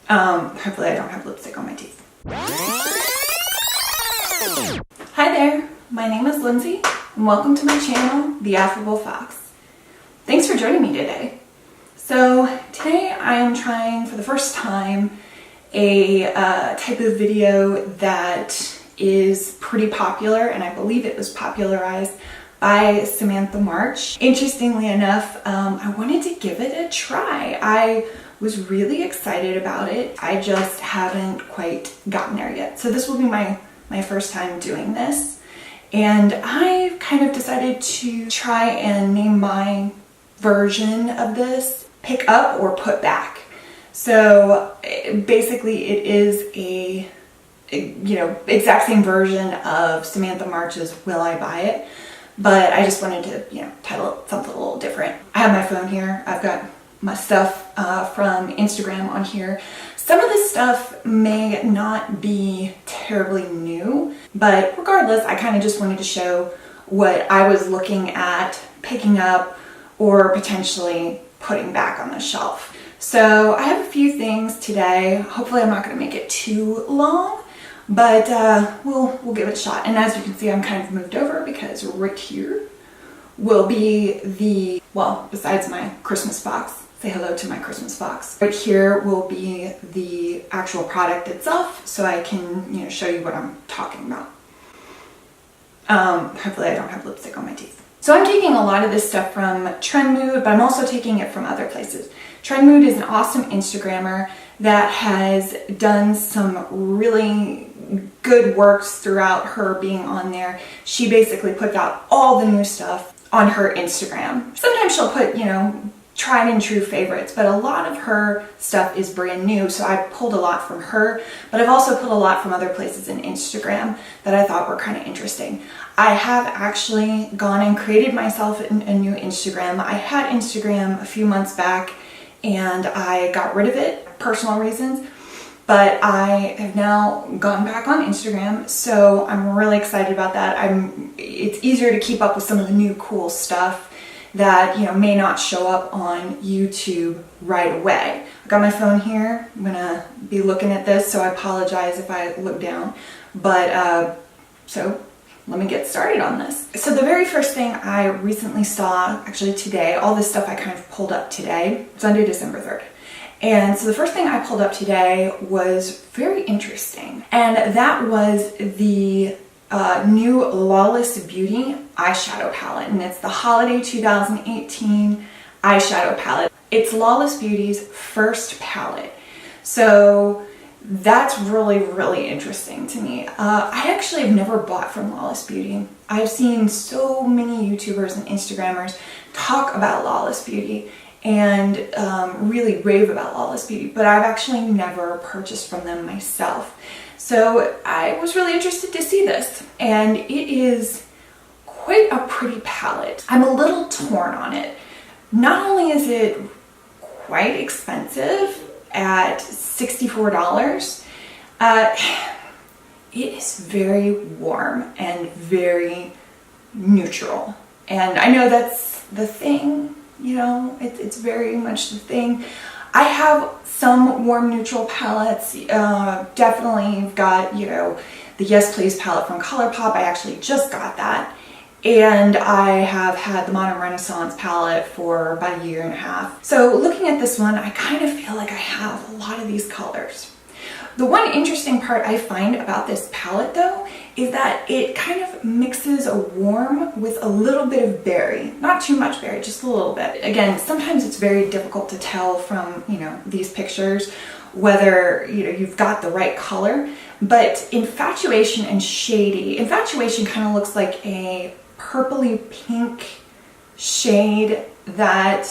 Hopefully I don't have lipstick on my teeth. Hi there, my name is Lindsay and welcome to my channel, The Affable Fox. Thanks for joining me today. So today I am trying for the first time a type of video that is pretty popular, and I believe it was popularized by Samantha March. Interestingly enough, I wanted to give it a try. I was really excited about it. I just haven't quite gotten there yet. So this will be my first time doing this. And I kind of decided to try and name my version of this Pick Up or Put Back. So basically it is a exact same version of Samantha March's Will I Buy It? But I just wanted to, title it something a little different. I have my phone here. I've got my stuff from Instagram on here. Some of this stuff may not be terribly new, but regardless, I kind of just wanted to show what I was looking at picking up or potentially putting back on the shelf. So I have a few things today. Hopefully I'm not going to make it too long, but we'll give it a shot. And as you can see, I'm kind of moved over because right here will be besides my Christmas box, say hello to my Christmas box. Right here will be the actual product itself, so I can, show you what I'm talking about. Hopefully I don't have lipstick on my teeth. So I'm taking a lot of this stuff from Trend Mood, but I'm also taking it from other places. Trend Mood is an awesome Instagrammer that has done some really good works throughout her being on there. She basically puts out all the new stuff on her Instagram. Sometimes she'll put, tried and true favorites, but a lot of her stuff is brand new, so I pulled a lot from her, but I've also pulled a lot from other places in Instagram that I thought were kind of interesting. I have actually gone and created myself a new Instagram. I had Instagram a few months back and I got rid of it, personal reasons, but I have now gone back on Instagram, so I'm really excited about that. It's easier to keep up with some of the new cool stuff that may not show up on YouTube right away. I got my phone here. I'm gonna be looking at this, so I apologize if I look down. But so let me get started on this. So the very first thing I recently saw, actually today, all this stuff I kind of pulled up today, Sunday, December 3rd. And so the first thing I pulled up today was very interesting, and that was the new Lawless Beauty eyeshadow palette, and it's the Holiday 2018 eyeshadow palette. It's Lawless Beauty's first palette, so that's really, really interesting to me. I actually have never bought from Lawless Beauty. I've seen so many YouTubers and Instagrammers talk about Lawless Beauty and really rave about Lawless Beauty, but I've actually never purchased from them myself. So I was really interested to see this, and it is quite a pretty palette. I'm a little torn on it. Not only is it quite expensive at $64, it is very warm and very neutral. And I know that's the thing, it's very much the thing. I have some warm neutral palettes. Definitely got, the Yes Please palette from ColourPop. I actually just got that. And I have had the Modern Renaissance palette for about a year and a half. So looking at this one, I kind of feel like I have a lot of these colors. The one interesting part I find about this palette though is that it kind of mixes a warm with a little bit of berry. Not too much berry, just a little bit. Again, sometimes it's very difficult to tell from, these pictures whether, you've got the right color. But Infatuation and Shady, Infatuation kind of looks like a purpley pink shade that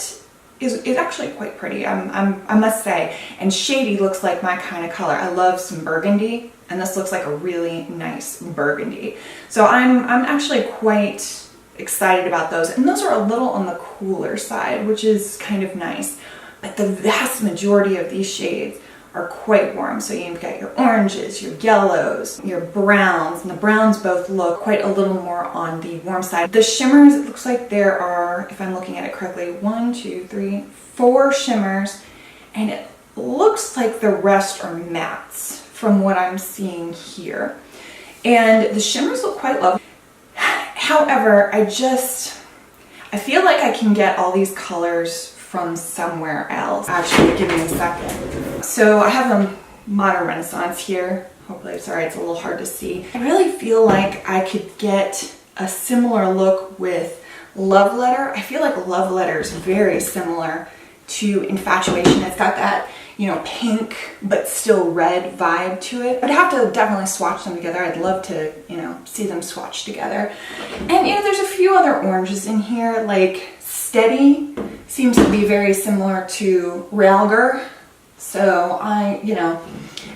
is actually quite pretty, I must say. And Shady looks like my kind of color. I love some burgundy, and this looks like a really nice burgundy. So I'm actually quite excited about those. And those are a little on the cooler side, which is kind of nice. But the vast majority of these shades are quite warm. So you've got your oranges, your yellows, your browns, and the browns both look quite a little more on the warm side. The shimmers, it looks like there are, if I'm looking at it correctly, 4 shimmers, and looks like the rest are mattes from what I'm seeing here. And the shimmers look quite lovely. However, I feel like I can get all these colors from somewhere else. Actually, give me a second. So I have a Modern Renaissance here. Hopefully, sorry, it's a little hard to see. I really feel like I could get a similar look with Love Letter. I feel like Love Letter is very similar to Infatuation. It's got that, you know, pink but still red vibe to it. I'd have to definitely swatch them together. I'd love to, you know, see them swatched together. And, you know, there's a few other oranges in here, like Steady seems to be very similar to Realgar. So you know,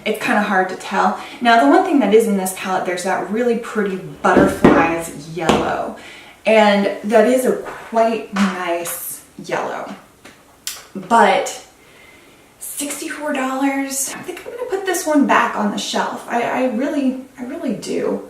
it's kind of hard to tell. Now, the one thing that is in this palette, there's that really pretty Butterflies yellow. And that is a quite nice yellow. But $64, I think I'm going to put this one back on the shelf. I really do.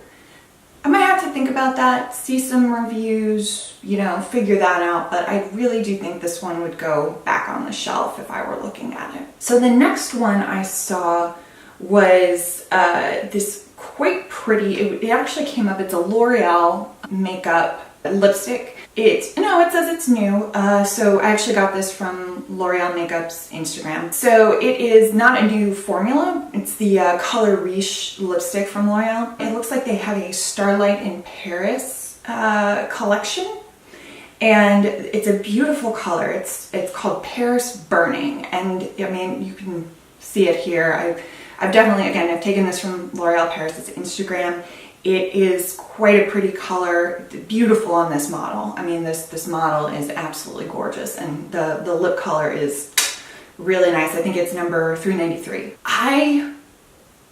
I might have to think about that, see some reviews, you know, figure that out, but I really do think this one would go back on the shelf if I were looking at it. So the next one I saw was this quite pretty, it actually came up, it's a L'Oreal makeup lipstick. It says it's new, so I actually got this from L'Oreal Makeup's Instagram. So it is not a new formula. It's the color Riche lipstick from L'Oreal. It looks like they have a Starlight in Paris collection, and it's a beautiful color. It's called Paris Burning, and I mean, you can see it here. I've definitely, again, I've taken this from L'Oreal Paris' Instagram. It is quite a pretty color, beautiful on this model. I mean, this model is absolutely gorgeous, and the lip color is really nice. I think it's number 393. I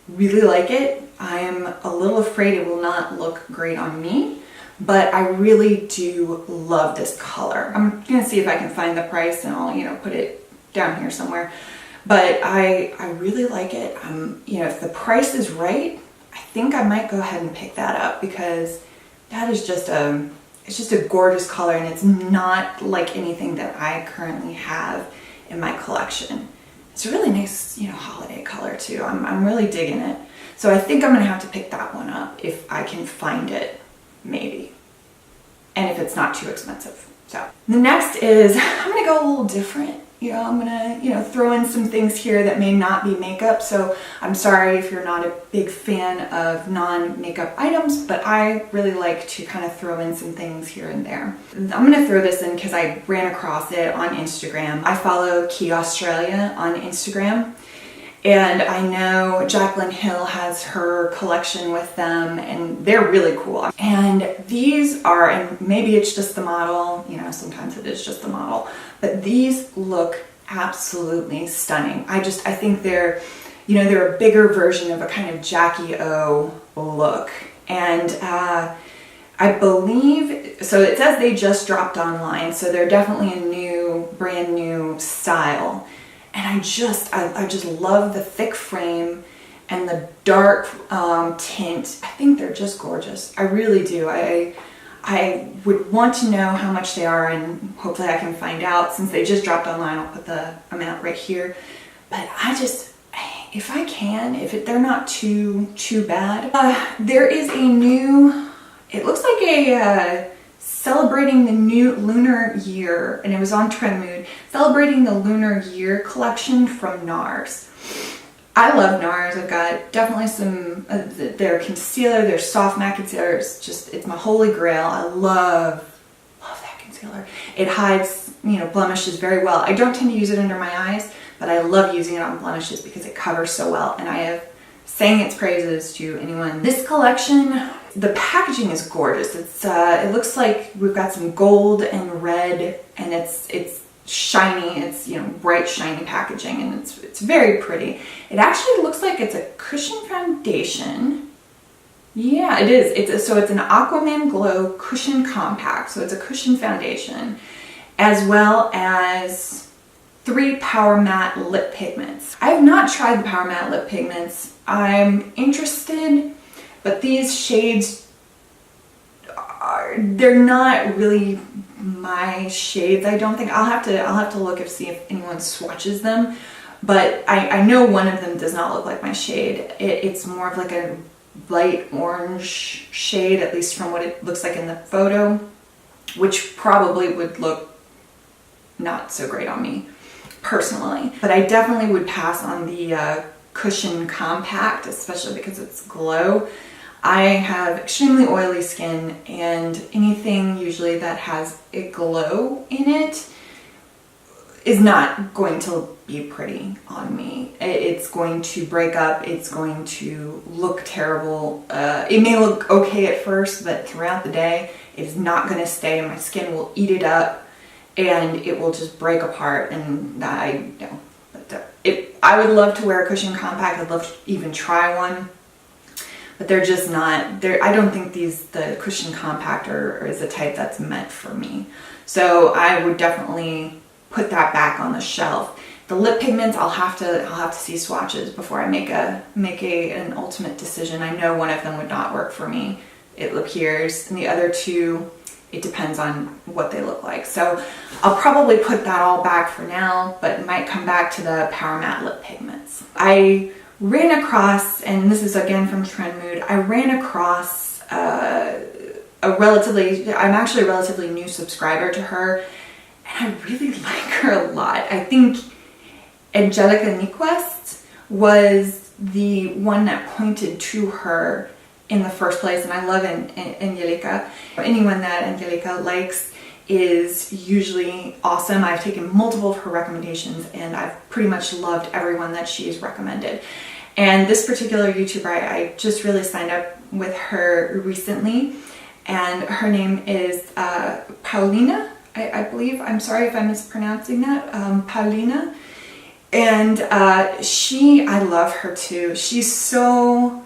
really like it. I'm a little afraid it will not look great on me, but I really do love this color. I'm gonna see if I can find the price, and I'll, you know, put it down here somewhere. But I really like it. You know, if the price is right, I think I might go ahead and pick that up, because that is just it's just a gorgeous color, and it's not like anything that I currently have in my collection. It's a really nice, you know, holiday color too. I'm really digging it. So I think I'm gonna have to pick that one up if I can find it, maybe. And if it's not too expensive. So the next is, I'm gonna go a little different. You know, I'm gonna, you know, throw in some things here that may not be makeup. So I'm sorry if you're not a big fan of non-makeup items, but I really like to kind of throw in some things here and there. I'm gonna throw this in because I ran across it on Instagram. I follow Quay Australia on Instagram, and I know Jaclyn Hill has her collection with them, and they're really cool. And these are, and maybe it's just the model, you know, sometimes it is just the model, but these look absolutely stunning. I think they're, you know, they're a bigger version of a kind of Jackie O look. And I believe, so it says they just dropped online, so they're definitely a new, brand new style. And I just love the thick frame and the dark tint. I think they're just gorgeous. I really do. I would want to know how much they are, and hopefully I can find out. Since they just dropped online, I'll put the amount right here. But if I can, they're not too bad. There is a new, it looks like a celebrating the new lunar year, and it was on Trend Mood, celebrating the lunar year collection from NARS. I love NARS. I've got definitely some their concealer, their soft matte concealer. It's my holy grail. I love that concealer. It hides, you know, blemishes very well. I don't tend to use it under my eyes, but I love using it on blemishes because it covers so well, and I have sang its praises to anyone. This collection, the packaging is gorgeous. It looks like we've got some gold and red, and it's shiny. It's, you know, bright shiny packaging, and it's very pretty. It actually looks like it's a cushion foundation. Yeah, it is. So it's an Aquaman Glow Cushion Compact. So it's a cushion foundation, as well as 3 Power Matte lip pigments. I have not tried the Power Matte lip pigments. I'm interested, but these shades they're not really my shades. I don't think. I'll have to look and see if anyone swatches them. but I know one of them does not look like my shade. It's more of like a light orange shade, at least from what it looks like in the photo, which probably would look not so great on me personally. But I definitely would pass on the Cushion Compact, especially because it's glow. I have extremely oily skin, and anything usually that has a glow in it is not going to be pretty on me. It's going to break up, it's going to look terrible. It may look okay at first, but throughout the day, it is not going to stay, and my skin will eat it up, and it will just break apart, and I would love to wear a Cushion Compact. I'd love to even try one, but they're just not, I don't think the Cushion Compact is a type that's meant for me. So I would definitely put that back on the shelf. The lip pigments, I'll have to see swatches before I make an ultimate decision. I know one of them would not work for me, it appears, and the other two, it depends on what they look like. So I'll probably put that all back for now, but might come back to the Power Matte lip pigments. I ran across, and this is again from Trend Mood, I ran across I'm actually a relatively new subscriber to her, and I really like her a lot. I think Angelica Nyquist was the one that pointed to her in the first place, and I love Angelica. Anyone that Angelica likes is usually awesome. I've taken multiple of her recommendations, and I've pretty much loved everyone that she's recommended. And this particular YouTuber, I just really signed up with her recently, and her name is Paulina, I believe. I'm sorry if I'm mispronouncing that. Paulina. And I love her too. She's so,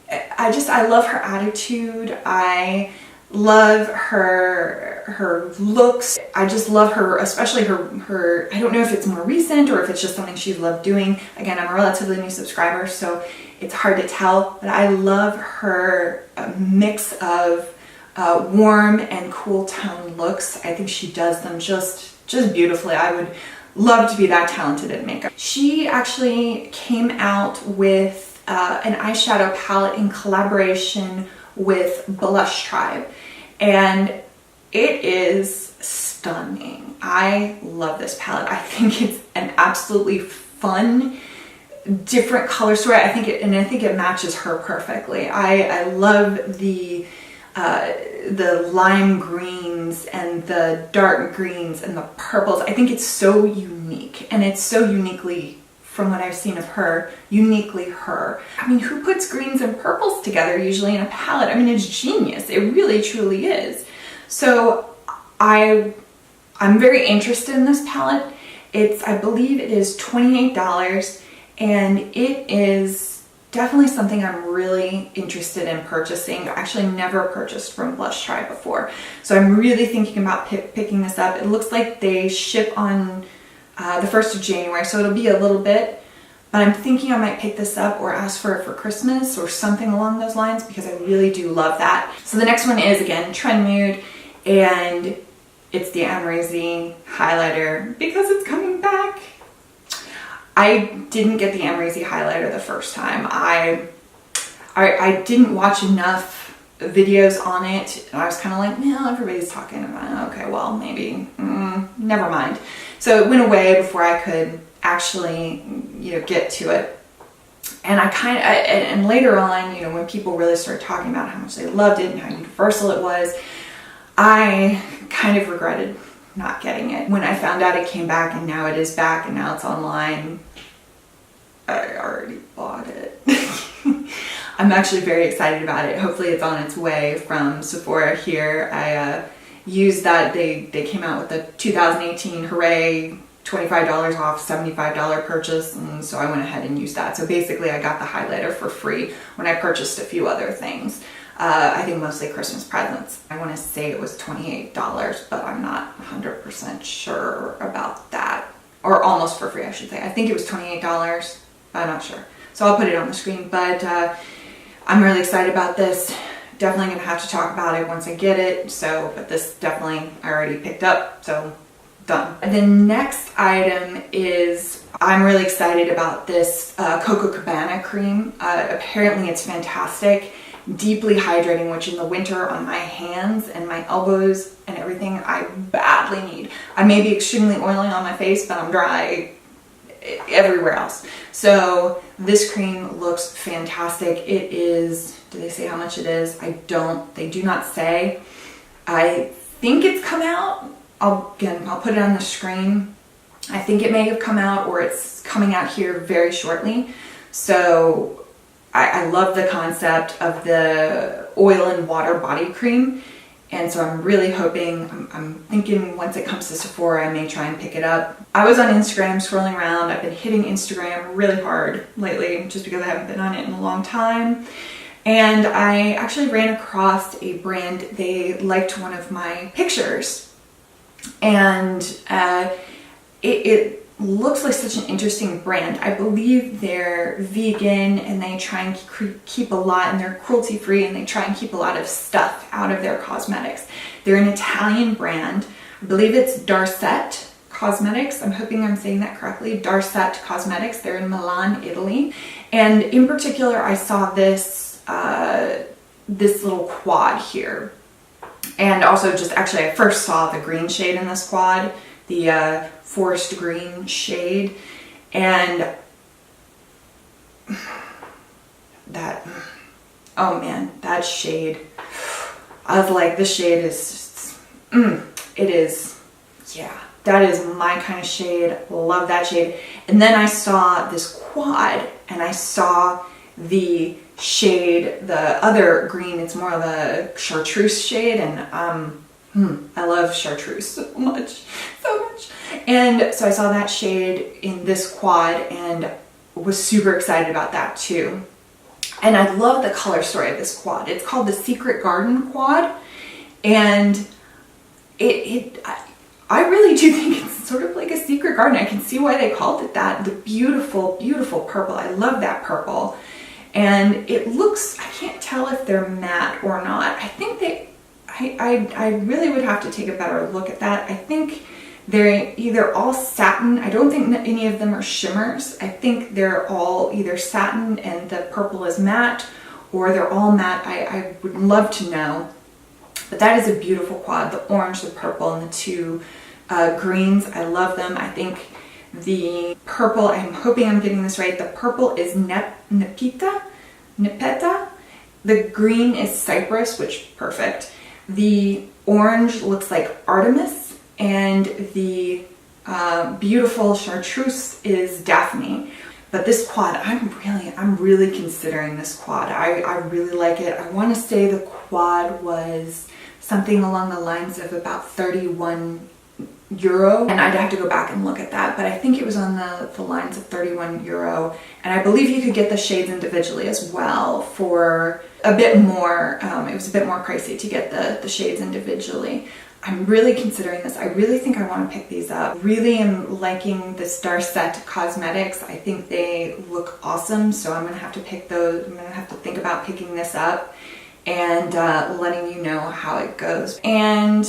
I love her attitude. I love her looks. I just love her, especially her, I don't know if it's more recent or if it's just something she's loved doing. Again, I'm a relatively new subscriber, so it's hard to tell, but I love her mix of warm and cool tone looks. I think she does them just beautifully. I would love to be that talented at makeup. She actually came out with an eyeshadow palette in collaboration with Blush Tribe, and it is stunning. I love this palette. I think it's an absolutely fun, different color story. I think it matches her perfectly. I love the lime greens and the dark greens and the purples. I think it's so unique, and it's so uniquely, from what I've seen of her, uniquely her. I mean, who puts greens and purples together usually in a palette? I mean, it's genius. It really truly is. So I'm very interested in this palette. I believe it is $28, and it is definitely something I'm really interested in purchasing. I actually never purchased from Blush Tribe before, so I'm really thinking about picking this up. It looks like they ship on the 1st of January, so it'll be a little bit, but I'm thinking I might pick this up or ask for it for Christmas or something along those lines, because I really do love that. So the next one is, again, Trend Mood, and it's the Amrezy highlighter because it's coming back. I didn't get the Amrezy highlighter the first time. I didn't watch enough videos on it, and I was kind of like, well, everybody's talking about it. Okay, well, maybe, never mind. So it went away before I could actually, get to it. And and later on, when people really started talking about how much they loved it and how universal it was, I kind of regretted not getting it. When I found out it came back, and now it is back, and now it's online, I already bought it. I'm actually very excited about it. Hopefully it's on its way from Sephora here. I used that. They came out with the 2018 Hooray $25 off $75 purchase, and so I went ahead and used that. So basically I got the highlighter for free when I purchased a few other things. I think mostly Christmas presents. I want to say it was $28, but I'm not 100% sure about that. Or almost for free, I should say. I think it was $28, but I'm not sure. So I'll put it on the screen, but I'm really excited about this. Definitely going to have to talk about it once I get it. So, but this definitely I already picked up, so done. The next item is I'm really excited about this Coco Cabana cream. Apparently it's fantastic, deeply hydrating, which in the winter on my hands and my elbows and everything I badly need. I may be extremely oily on my face, but I'm dry everywhere else. So this cream looks fantastic. It is, do they say how much it is? They do not say. I think it's come out. I'll put it on the screen. I think it may have come out, or it's coming out here very shortly. So I love the concept of the oil and water body cream. And so I'm really hoping, I'm thinking once it comes to Sephora, I may try and pick it up. I was on Instagram scrolling around. I've been hitting Instagram really hard lately just because I haven't been on it in a long time. And I actually ran across a brand. They liked one of my pictures. And it looks like such an interesting brand. I believe they're vegan and they try and keep a lot, and they're cruelty free, and they try and keep a lot of stuff out of their cosmetics. They're an Italian brand. I believe it's Darset Cosmetics. I'm hoping I'm saying that correctly. Darset Cosmetics. They're in Milan, Italy. And in particular, I saw this little quad here. And also just actually, I first saw the green shade in this quad, the forest green shade, and that, oh man, that shade, I was like, this shade is just, it is, yeah, that is my kind of shade. Love that shade. And then I saw this quad and I saw the shade, the other green, it's more of a chartreuse shade, and I love chartreuse so much. And so I saw that shade in this quad and was super excited about that too. And I love the color story of this quad. It's called the Secret Garden Quad, and I really do think it's sort of like a secret garden. I can see why they called it that. The beautiful, beautiful purple. I love that purple. And it looks, I can't tell if they're matte or not. I think I really would have to take a better look at that. I think they're either all satin. I don't think any of them are shimmers. I think they're all either satin and the purple is matte, or they're all matte. I would love to know. But that is a beautiful quad. The orange, the purple, and the two greens. I love them. I think the purple, I'm hoping I'm getting this right. The purple is Nepeta. The green is Cypress, which perfect. The orange looks like Artemis, and the beautiful chartreuse is Daphne. But this quad, I'm really considering this quad. I really like it. I want to say the quad was something along the lines of about 31 euro, and I'd have to go back and look at that, but I think it was on the lines of 31 euro, and I believe you could get the shades individually as well for a bit more. It was a bit more pricey to get the shades individually. I'm really considering this. I really think I want to pick these up. Really am liking the Darset Cosmetics. I think they look awesome, so I'm gonna have to pick those. I'm gonna have to think about picking this up and letting you know how it goes. And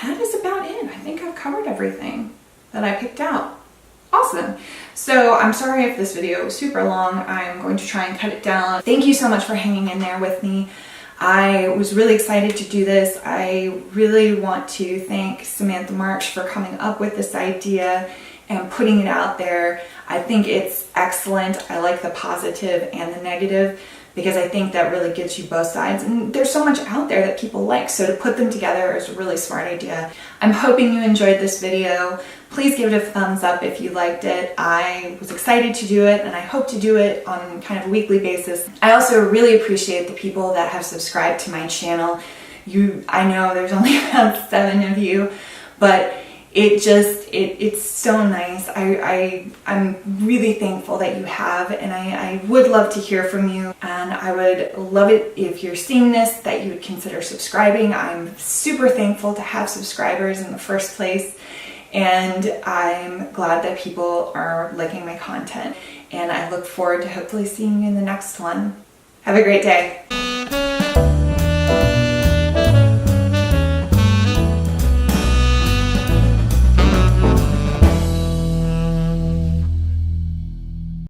that is about it. I think I've covered everything that I picked out. Awesome. So I'm sorry if this video was super long. I'm going to try and cut it down. Thank you so much for hanging in there with me. I was really excited to do this. I really want to thank Samantha March for coming up with this idea and putting it out there. I think it's excellent. I like the positive and the negative, because I think that really gives you both sides, and there's so much out there that people like, so to put them together is a really smart idea. I'm hoping you enjoyed this video. Please give it a thumbs up if you liked it. I was excited to do it, and I hope to do it on kind of a weekly basis. I also really appreciate the people that have subscribed to my channel. I know there's only about 7 of you, but it's so nice. I'm really thankful that you have, and I would love to hear from you, and I would love it if you're seeing this that you would consider subscribing. I'm super thankful to have subscribers in the first place, and I'm glad that people are liking my content, and I look forward to hopefully seeing you in the next one. Have a great day.